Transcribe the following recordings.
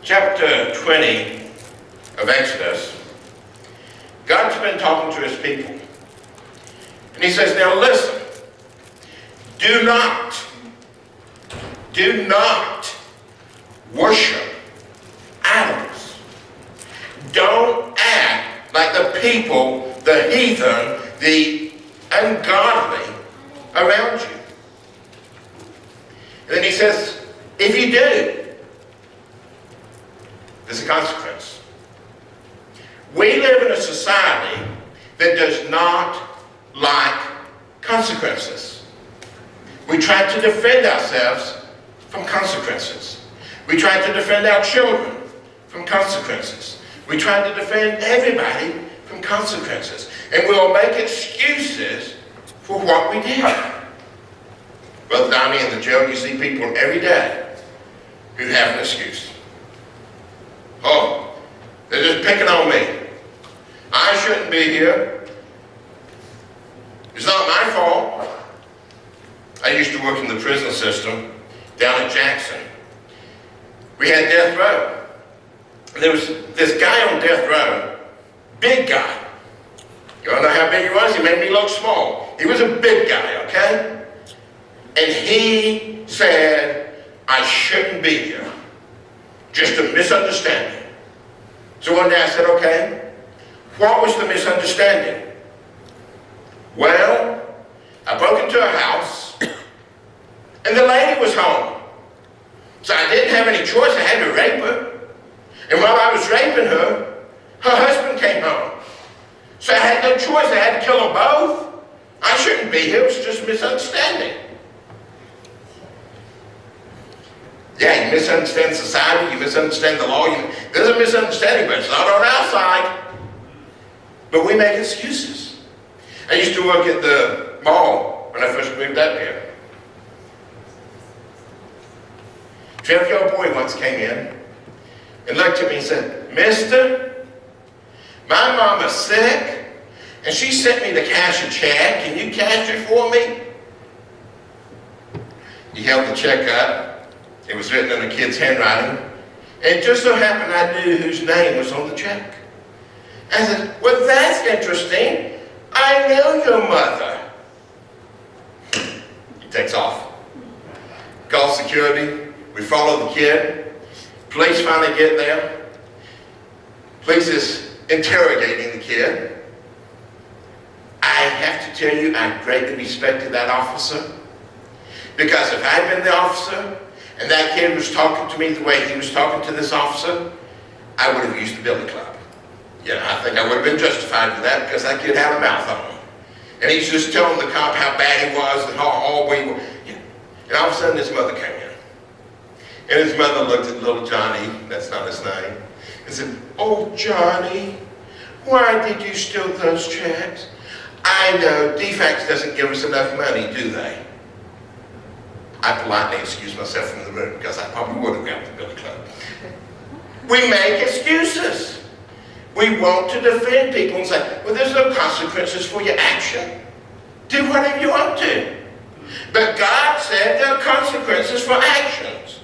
chapter 20 of Exodus, God's been talking to his people. And he says, now listen, do not worship idols. Don't act like the people, the heathen, the ungodly around you. And then he says, if you do, there's a consequence. We live in a society that does not like consequences. We try to defend ourselves from consequences. We try to defend our children from consequences. We try to defend everybody from consequences. And we'll make excuses for what we did. Brother Donnie, in the jail, you see people every day who have an excuse. Oh, they're just picking on me. I shouldn't be here. It's not my fault. I used to work in the prison system down at Jackson. We had death row. And there was this guy on death row, big guy. You don't know how big he was? He made me look small. He was a big guy, okay? And he said, I shouldn't be here. Just a misunderstanding. So one day I said, okay, what was the misunderstanding? Well, I broke into a house and the lady was home. So I didn't have any choice. I had to rape her. And while I was raping her, her husband came home. So I had no choice. I had to kill them both. I shouldn't be here. It was just a misunderstanding. Yeah, you misunderstand society, you misunderstand the law. There's a misunderstanding, but it's not on our side. But we make excuses. I used to work at the mall when I first moved up here. A 12-year-old boy once came in and looked at me and said, Mister, my mama's sick and she sent me to cash a check. Can you cash it for me? He held the check up. It was written in a kid's handwriting. And it just so happened I knew whose name was on the check. I said, well, that's interesting. I know your mother. He takes off. Calls security. We follow the kid. Police finally get there. Police is interrogating the kid. I have to tell you, I greatly respected that officer. Because if I'd been the officer, and that kid was talking to me the way he was talking to this officer, I would have used the billy club. Yeah, I think I would have been justified for that because that kid had a mouth on him. And he's just telling the cop how bad he was and how all we were. Yeah. And all of a sudden his mother came in. And his mother looked at little Johnny, that's not his name, and said, oh, Johnny, why did you steal those checks? I know DFACS doesn't give us enough money, do they? I politely excused myself from the room because I probably would have grabbed the billy club. We make excuses. We want to defend people and say, well, there's no consequences for your action. Do whatever you want to. But God said there are consequences for actions.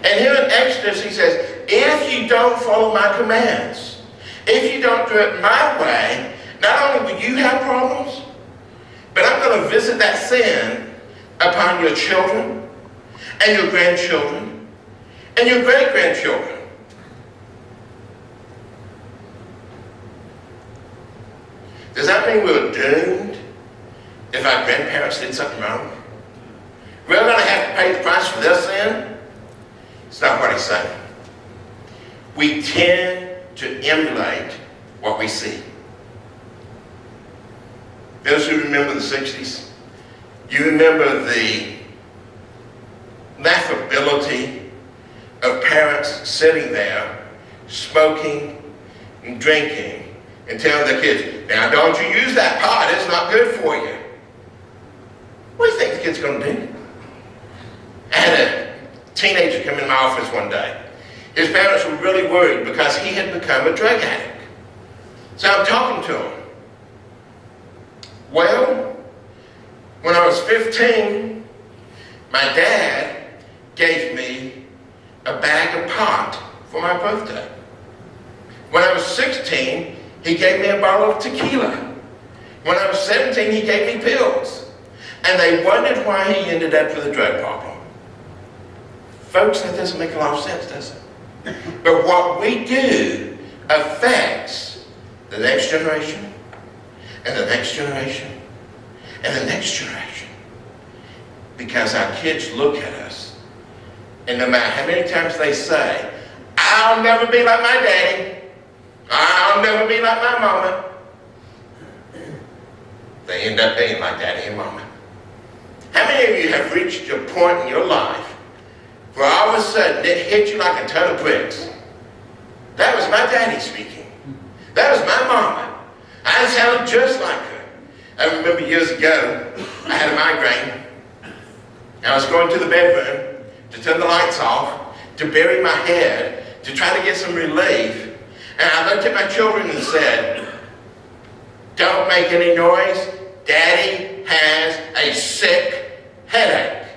And here in Exodus he says, if you don't follow my commands, if you don't do it my way, not only will you have problems, but I'm going to visit that sin upon your children, and your grandchildren, and your great-grandchildren. Does that mean we're doomed if our grandparents did something wrong? We're going to have to pay the price for their sin? It's not what he's saying. We tend to emulate what we see. Those who remember the 60s, you remember the laughability of parents sitting there, smoking and drinking, and telling their kids, now don't you use that pot, it's not good for you. What do you think the kid's going to do? I had a teenager come in my office one day. His parents were really worried because he had become a drug addict. So I'm talking to him. Well, when I was 15, my dad gave me a bag of pot for my birthday. When I was 16, he gave me a bottle of tequila. When I was 17, he gave me pills. And they wondered why he ended up with a drug problem. Folks, that doesn't make a lot of sense, does it? But what we do affects the next generation, and the next generation, and the next generation. Because our kids look at us, and no matter how many times they say, I'll never be like my daddy, I'll never be like my mama, they end up being like daddy and mama. How many of you have reached a point in your life where all of a sudden it hit you like a ton of bricks? That was my daddy speaking. That was my mama. I sounded just like her. I remember years ago, I had a migraine. I was going to the bedroom to turn the lights off, to bury my head, to try to get some relief. And I looked at my children and said, don't make any noise. Daddy has a sick headache.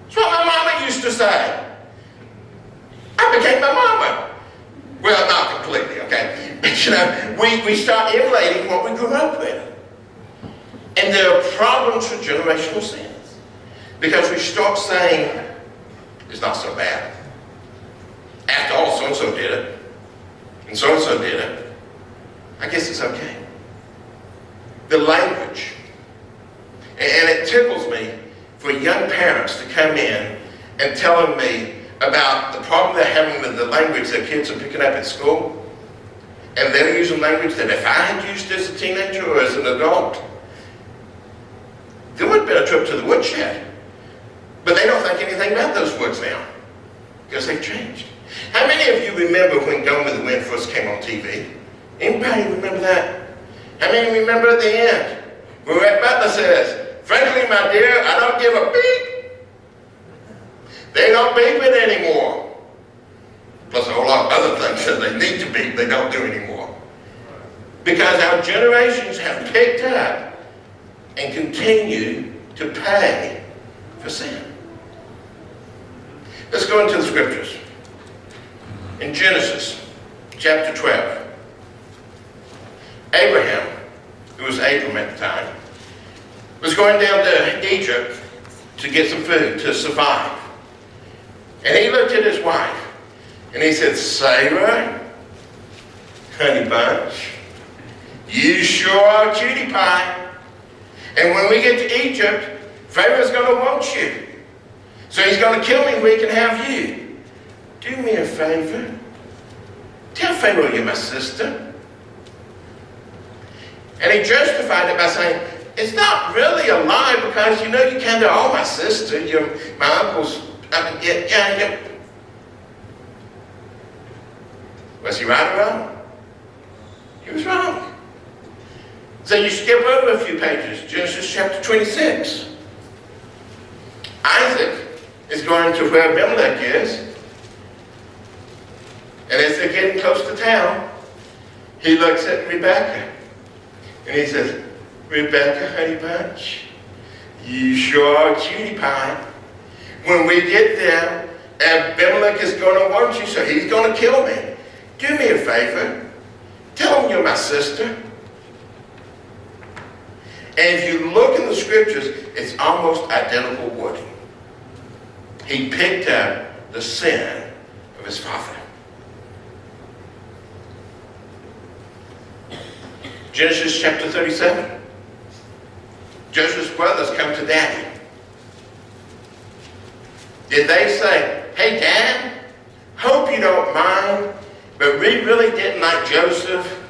That's what my mama used to say. I became my mama. Well, not completely, okay? But you know, we start emulating what we grew up with. And there are problems with generational sins. Because we start saying, it's not so bad. After all, so-and-so did it. And so-and-so did it. I guess it's okay. The language. And it tickles me for young parents to come in and telling me about the problem they're having with the language their kids are picking up at school. And they're using language that if I had used as a teenager or as an adult, there would have been a trip to the woodshed. But they don't think anything about those woods now, because they've changed. How many of you remember when Gone with the Wind first came on TV? Anybody remember that? How many remember at the end, where Rhett Butler says, frankly, my dear, I don't give a beep. They don't beep it anymore. Plus a whole lot of other things that they need to beep, they don't do anymore. Because our generations have picked up and continue to pay for sin. Let's go into the scriptures. In Genesis chapter 12, Abraham, who was Abram at the time, was going down to Egypt to get some food to survive. And he looked at his wife and he said, Sarah, honey bunch, you sure are a cutie pie. And when we get to Egypt, Pharaoh's going to want you. So he's going to kill me, we can have you. Do me a favor. Tell Pharaoh you're my sister. And he justified it by saying, it's not really a lie because, you know, you kind of are my sister. You're my uncle's. Yeah. Was he right or wrong? He was wrong. So you skip over a few pages. Genesis chapter 26. Isaac is going to where Abimelech is. And as they're getting close to town, he looks at Rebekah. And he says, Rebekah, honey bunch, you sure are a cutie pie. When we get there, Abimelech is going to want you, so he's going to kill me. Do me a favor. Tell him you're my sister. And if you look in the scriptures, it's almost identical wording. He picked up the sin of his father. Genesis chapter 37. Joseph's brothers come to Daddy. Did they say, hey Dad, hope you don't mind, but we really didn't like Joseph,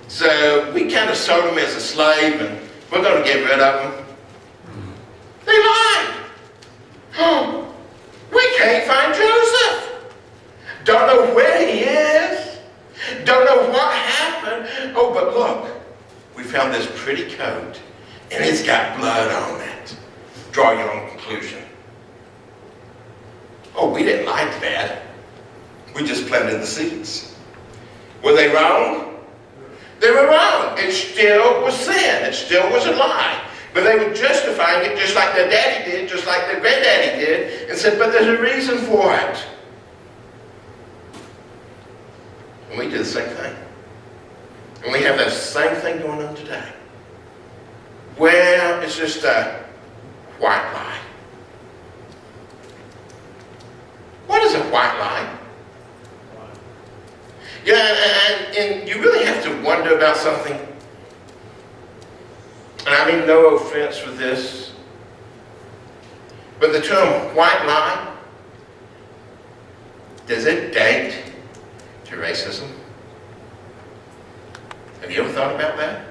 so we kind of sold him as a slave and we're going to get rid of him? They lied. Oh, we can't find Joseph. Don't know where he is. Don't know what happened. Oh, but look, we found this pretty coat and it's got blood on it. Draw your own conclusion. Oh, we didn't like that. We just planted the seeds. Were they wrong? They were wrong. It still was sin. It still was a lie. But they were justifying it just like their daddy did, just like their granddaddy did, and said, but there's a reason for it. And we do the same thing. And we have that same thing going on today. Well, it's just a white lie. What is a white lie? Yeah, and you really have to wonder about something. And I mean no offense with this, but the term white lie, does it date to racism? Have you ever thought about that?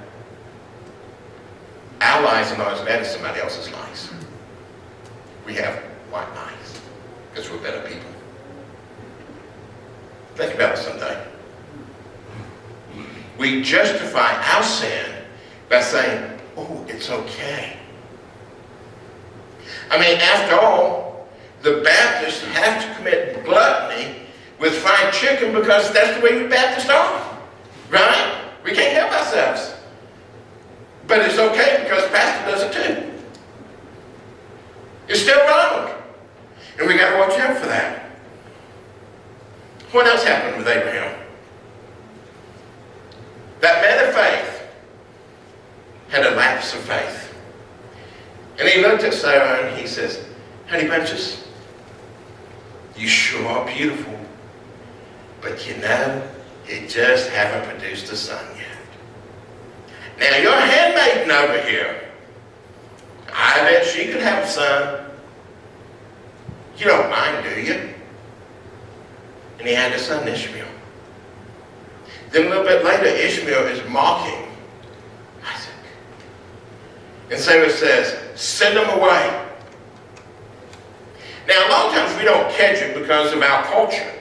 Our lies are not as bad as somebody else's lies. We have white lies because we're better people. Think about it someday. We justify our sin by saying, oh, it's okay. I mean, after all, the Baptists have to commit gluttony with fried chicken because that's the way we Baptists are. Right? We can't help ourselves. But it's okay because Pastor does it too. It's still wrong. And we got to watch out for that. What else happened with Abraham? That man of faith had a lapse of faith. And he looked at Sarah and he says, honey bunches, you sure are beautiful. But you know, you just haven't produced a son yet. Now your handmaiden over here, I bet she could have a son. You don't mind, do you? And he had a son, Ishmael. Then a little bit later, Ishmael is mocking Isaac. And Sarah says, send him away. Now, a lot of times we don't catch it because of our culture.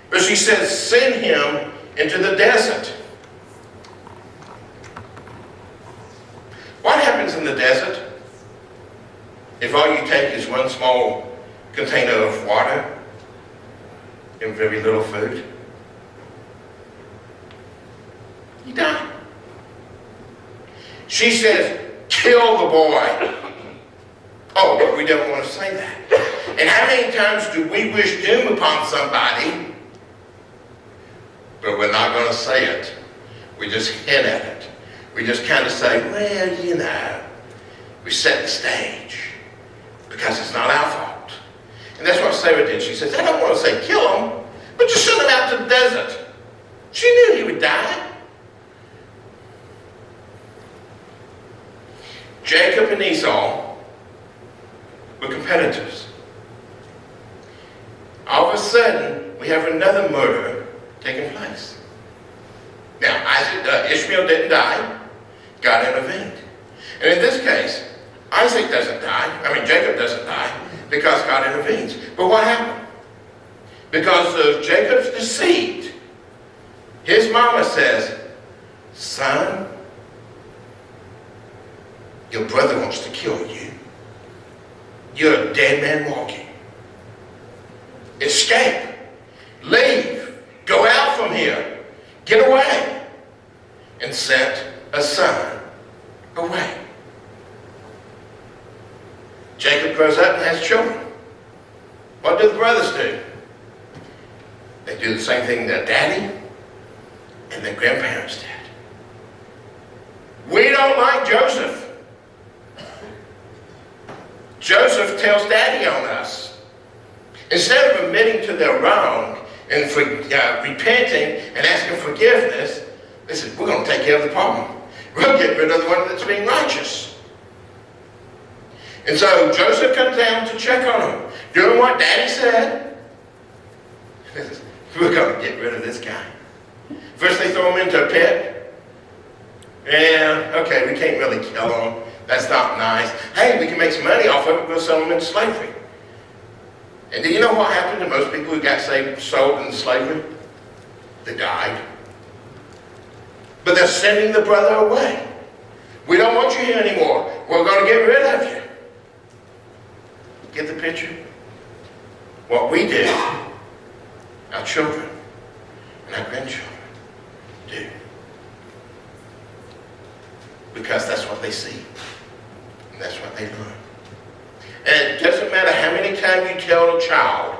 But she says, send him into the desert. What happens in the desert if all you take is one small container of water and very little food? You die. She says, kill the boy. Oh, but we don't want to say that. And how many times do we wish doom upon somebody, but we're not going to say it. We just hint at it. We just kind of say, well, you know, we set the stage because it's not our fault. And that's what Sarah did. She says, I don't want to say kill him, but just send him out to the desert. She knew he would die. Jacob and Esau were competitors. All of a sudden, we have another murder taking place. Now, Ishmael didn't die. God intervened. And in this case, Jacob doesn't die because God intervenes. But what happened? Because of Jacob's deceit, his mama says, son, your brother wants to kill you. You're a dead man walking. Escape. Leave. Go out from here. Get away. And sent a son away. Jacob grows up and has children. What do the brothers do? They do the same thing their daddy and their grandparents did. We don't like Joseph. Joseph tells daddy on us. Instead of admitting to their wrong and repenting and asking forgiveness, they said, we're going to take care of the problem. We'll get rid of the one that's being righteous. And so Joseph comes down to check on him, doing what daddy said. We're going to get rid of this guy. First they throw him into a pit. Yeah, okay, we can't really kill him. That's not nice. Hey, we can make some money off of it. We'll sell them into slavery. And do you know what happened to most people who got sold into slavery? They died. But they're sending the brother away. We don't want you here anymore. We're going to get rid of you. Get the picture? What we do, our children and our grandchildren do. Because that's what they see. And that's what they learn. And it doesn't matter how many times you tell a child,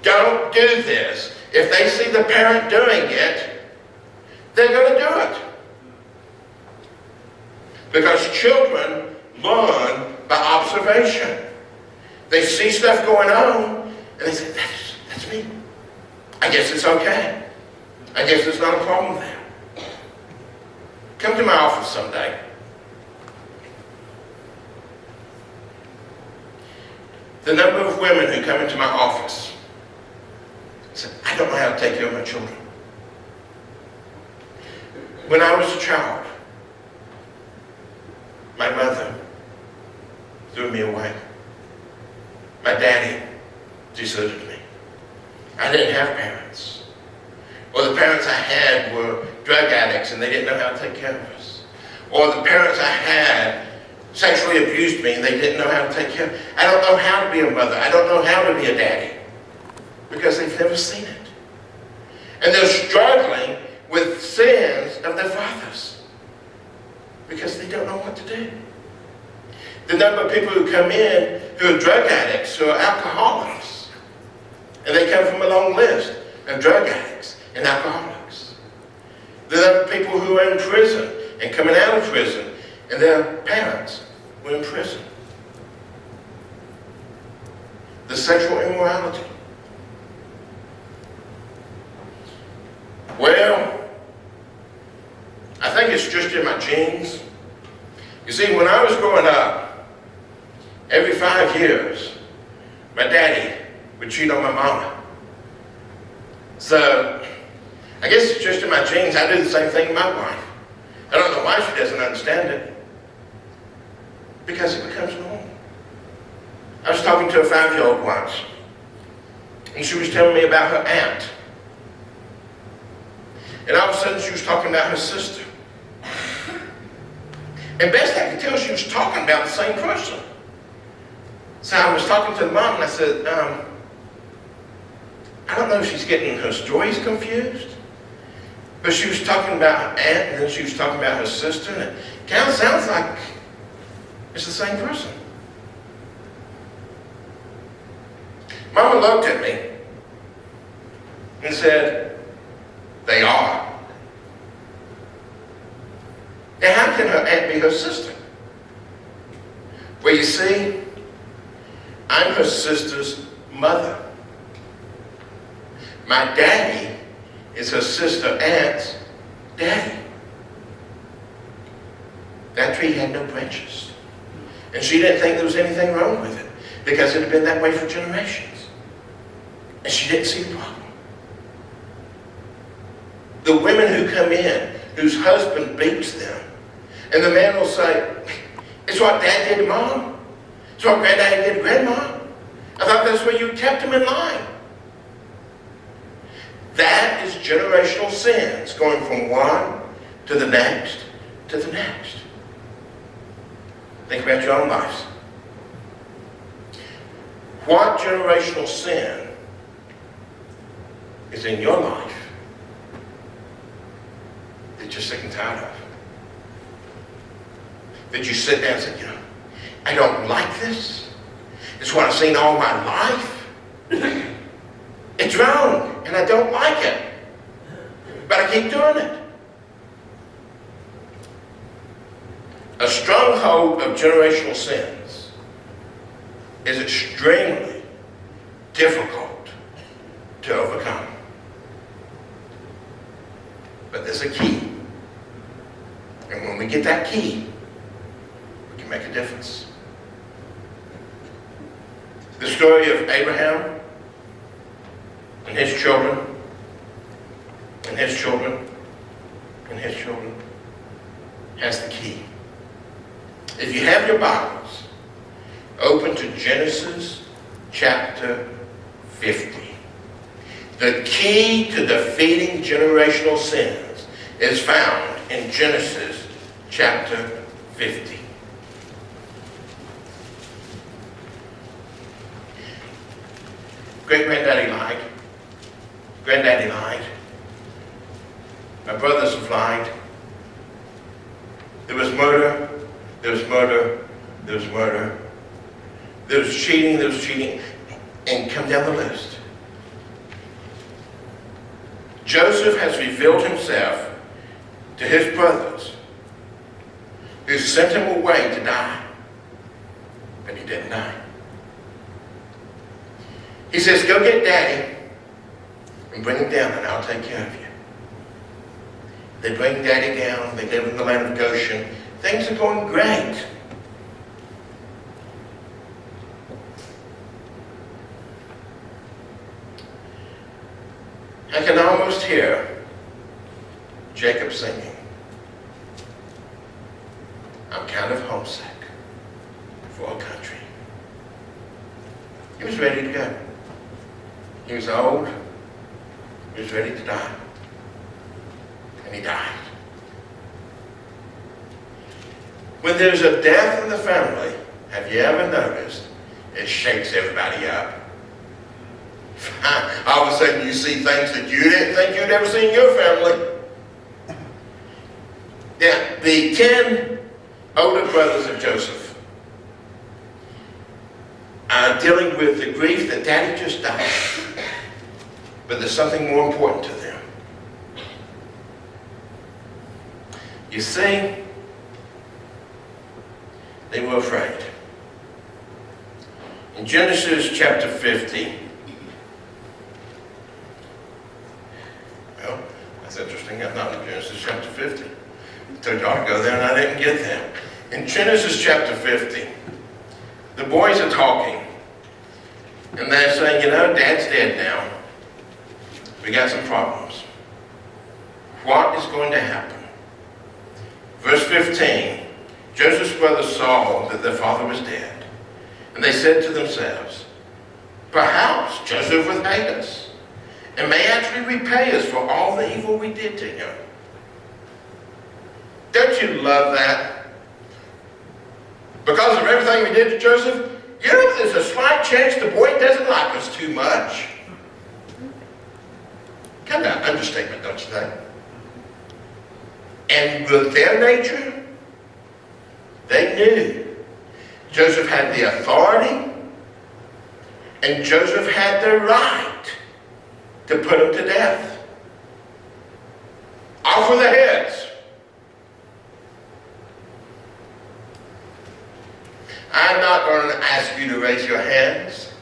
don't do this. If they see the parent doing it, they're going to do it. Because children learn by observation. They see stuff going on, and they say, that's me. I guess it's okay. I guess there's not a problem there. Come to my office someday. The number of women who come into my office say, I don't know how to take care of my children. When I was a child, my mother threw me away. My daddy deserted me. I didn't have parents. Or the parents I had were drug addicts and they didn't know how to take care of us. Or the parents I had sexually abused me and they didn't know how to take care of me. I don't know how to be a mother. I don't know how to be a daddy. Because they've never seen it. And they're struggling with sins of their fathers. Because they don't know what to do. The number of people who come in who are drug addicts, who are alcoholics. And they come from a long list of drug addicts and alcoholics. The number of people who are in prison and coming out of prison and their parents were in prison. The sexual immorality. Well, I think it's just in my genes. You see, when I was growing up, every 5 years, my daddy would cheat on my mama. So, I guess it's just in my genes. I do the same thing with my wife. I don't know why she doesn't understand it. Because it becomes normal. I was talking to a 5-year-old once, and she was telling me about her aunt. And all of a sudden she was talking about her sister. And best I could tell, she was talking about the same person. So I was talking to the mom and I said, I don't know if she's getting her stories confused, but she was talking about her aunt and then she was talking about her sister, and it kind of sounds like it's the same person. Mama looked at me and said, they are. Now how can her aunt be her sister? Well, you see, I'm her sister's mother. My daddy is her sister aunt's daddy. That tree had no branches. And she didn't think there was anything wrong with it because it had been that way for generations. And she didn't see the problem. The women who come in, whose husband beats them, and the man will say, it's what Dad did to Mom. It's what Granddad did to Grandma. I thought that's where you kept them in line. That is generational sins, going from one to the next to the next. Think about your own lives. What generational sin is in your life that you're sick and tired of? That you sit down and say, I don't like this. It's what I've seen all my life. It's wrong, and I don't like it. But I keep doing it. A stronghold of generational sins is extremely difficult to overcome. But there's a key. And when we get that key, we can make a difference. The story of Abraham and his children, and his children, and his children, has the key. If you have your Bibles, open to Genesis chapter 50. The key to defeating generational sins is found in Genesis chapter 50. Great-granddaddy lied. Granddaddy lied. My brothers have lied. There was murder. There was murder. There was murder. There was cheating. There was cheating. And come down the list. Joseph has revealed himself to his brothers, who sent him away to die, but he didn't die. He says, go get Daddy and bring him down and I'll take care of you. They bring Daddy down. They live in the land of Goshen. Things are going great. I can almost hear Jacob singing, I'm kind of homesick for a country. He was ready to go. He was old. He was ready to die. And he died. When there's a death in the family, have you ever noticed, it shakes everybody up? All of a sudden you see things that you didn't think you'd ever see in your family. Now, the 10 older brothers of Joseph are dealing with the grief that Daddy just died. But there's something more important to them. You see, they were afraid. In Genesis chapter 50, well, that's interesting. I'm not in Genesis chapter 50. I told you I'd go there and I didn't get there. In Genesis chapter 50, the boys are talking. And they're saying, you know, Dad's dead now. We got some problems. What is going to happen? Verse 15, Joseph's brothers saw that their father was dead. And they said to themselves, perhaps Joseph will hate us and may actually repay us for all the evil we did to him. Don't you love that? Because of everything we did to Joseph, you know, there's a slight chance the boy doesn't like us too much. Kind of an understatement, don't you think? And with their nature, they knew Joseph had the authority and Joseph had the right to put him to death. Off with their heads. I'm not going to ask you to raise your hands,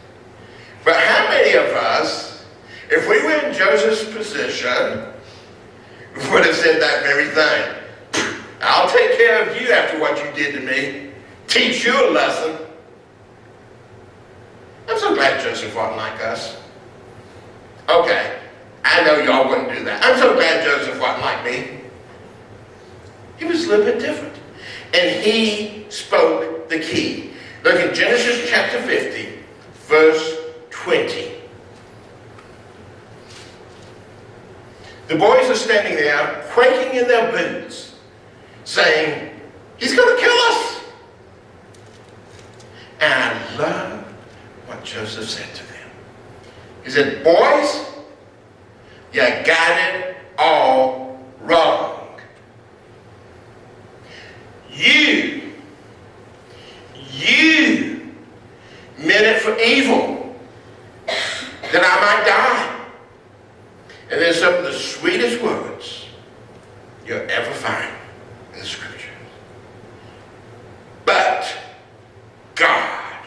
but how many of us, if we were in Joseph's position, would have said that very thing? I'll take care of you after what you did to me. Teach you a lesson. I'm so glad Joseph wasn't like us. Okay, I know y'all wouldn't do that. I'm so glad Joseph wasn't like me. He was a little bit different. And he spoke the key. Look at Genesis chapter 50, verse 20. The boys are standing there, quaking in their boots, saying, he's going to kill us. And I love what Joseph said to them. He said, boys, you got it all wrong. You meant it for evil, that I might die. And then some of the sweetest words you'll ever find in the scripture. But God.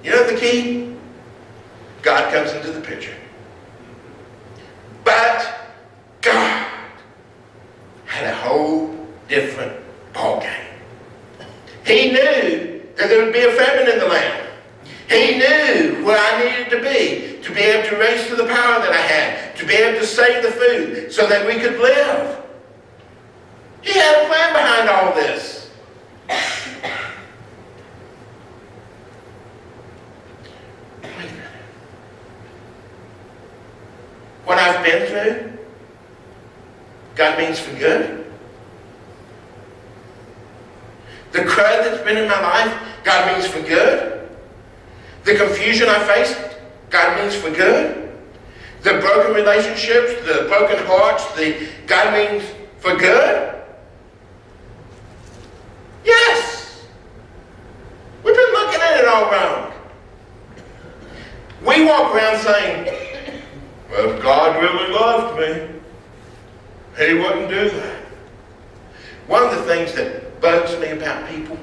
You know the key? God comes into the picture. But God had a whole different ballgame. He knew that there would be a famine in the land. He knew where I needed to be able to raise to the power that I had, to be able to save the food so that we could live. He had a plan behind all this. Wait a minute. What I've been through, God means for good. The crud that's been in my life, God means for good. The confusion I faced, God means for good. The broken relationships, the broken hearts, God means for good. Yes. We've been looking at it all wrong. We walk around saying, Well, if God really loved me, He wouldn't do that. One of the things that bugs me about people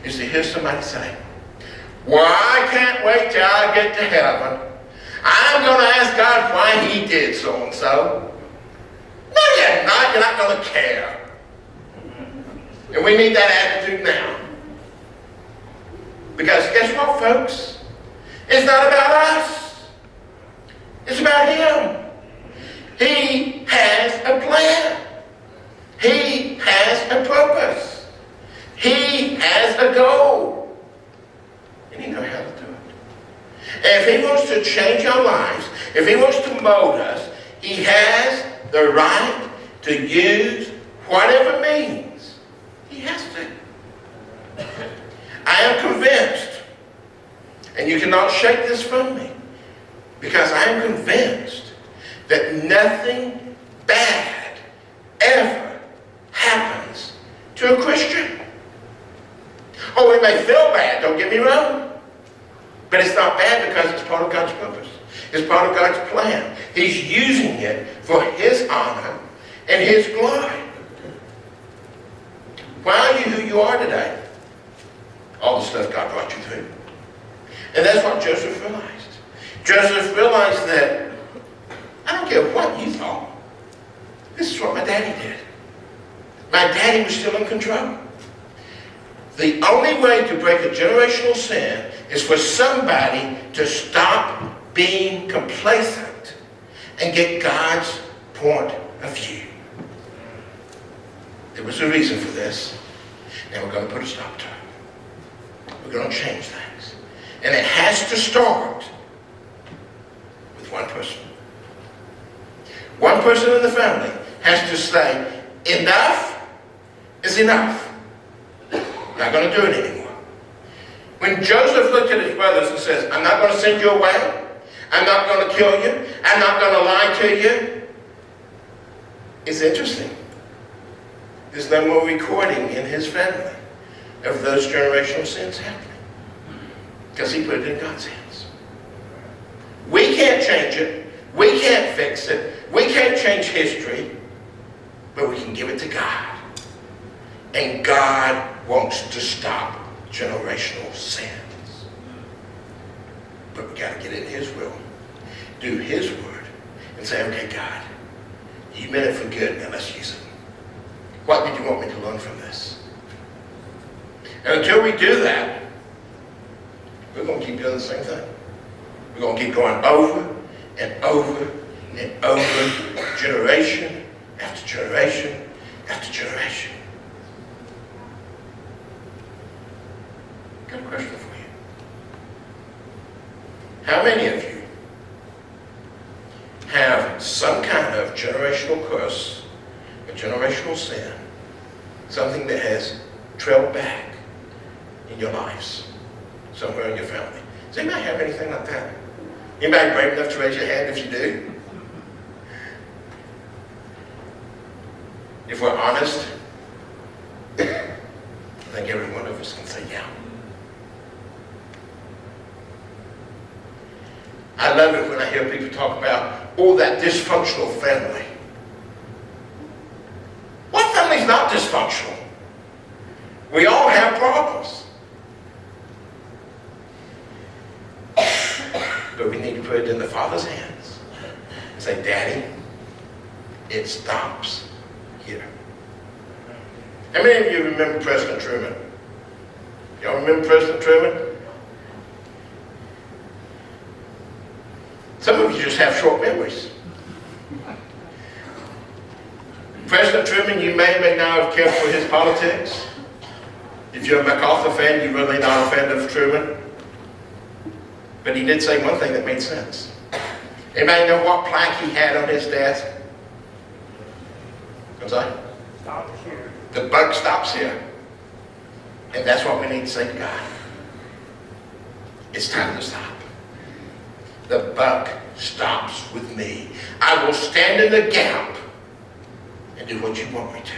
is to hear somebody say, well, I can't wait till I get to heaven. I'm going to ask God why He did so-and-so. No, you're not. You're not going to care. And we need that attitude now. Because guess what, folks? It's not about us. It's about Him. He has a plan. He has a purpose. He has a goal. And He knows how to do it. And if He wants to change our lives, if He wants to mold us, He has the right to use whatever means. He has to. I am convinced, and you cannot shake this from me, because I am convinced that nothing bad ever happens to a Christian. Oh, it may feel bad, don't get me wrong. But it's not bad because it's part of God's purpose. It's part of God's plan. He's using it for His honor and His glory. Why are you who you are today? All the stuff God brought you through. And that's what Joseph realized. Joseph realized that I don't care what you thought. This is what my daddy did. My daddy was still in control. The only way to break a generational sin is for somebody to stop being complacent and get God's point of view. There was a reason for this, and we're going to put a stop to it. We're going to change things. And it has to start with one person. One person in the family has to say, enough is enough. I'm not going to do it anymore. When Joseph looked at his brothers and says, I'm not going to send you away. I'm not going to kill you. I'm not going to lie to you. It's interesting. There's no more recording in his family of those generational sins happening. Because he put it in God's hands. We can't change it. We can't fix it. We can't change history. But we can give it to God. And God wants to stop generational sins. But we got to get in His will. Do His word. And say, okay, God, You meant it for good. Now let's use it. What did You want me to learn from this? And until we do that, we're going to keep doing the same thing. We're going to keep going over and over and over, generation after generation after generation. Got a question for you. How many of you have some kind of generational curse, a generational sin, something that has trailed back in your lives, somewhere in your family? Does anybody have anything like that? Anybody brave enough to raise your hand if you do? If we're honest, I think every one of us can say, yeah. I love it when I hear people talk about, oh, that dysfunctional family. What family's not dysfunctional? We all have problems. But we need to put it in the Father's hands and say, Daddy, it stops here. How many of you remember President Truman? Y'all remember President Truman? Some of you just have short memories. President Truman, you may or may not have cared for his politics. If you're a MacArthur fan, you're really not a fan of Truman. But he did say one thing that made sense. Anybody know what plaque he had on his desk? I'm sorry? Stop here. The buck stops here. And that's what we need to say to God. It's time to stop. The buck stops with me. I will stand in the gap and do what You want me to.